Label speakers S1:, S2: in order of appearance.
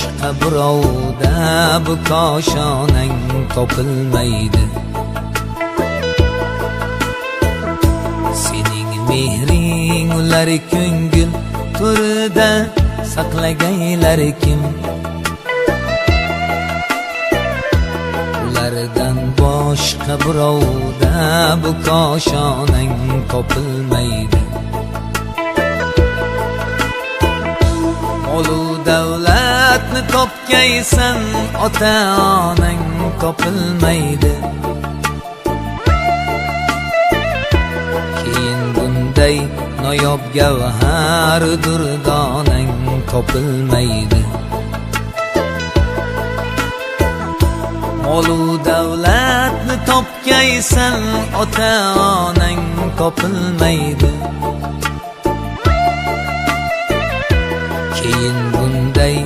S1: boshqa birovda bu koshonang topilmaydi. Sening mehring ular ko'ngil to'rida saqlaganlar kim? Ulardan boshqa birovda bu koshonang topilmaydi. Molu davlatni topgaysan, ota-onang topilmaydi. Keyin bunday noyob gavhar durdonang topilmaydi. Molu davlatni topgaysan, ota-onang topilmaydi. Keyin bunday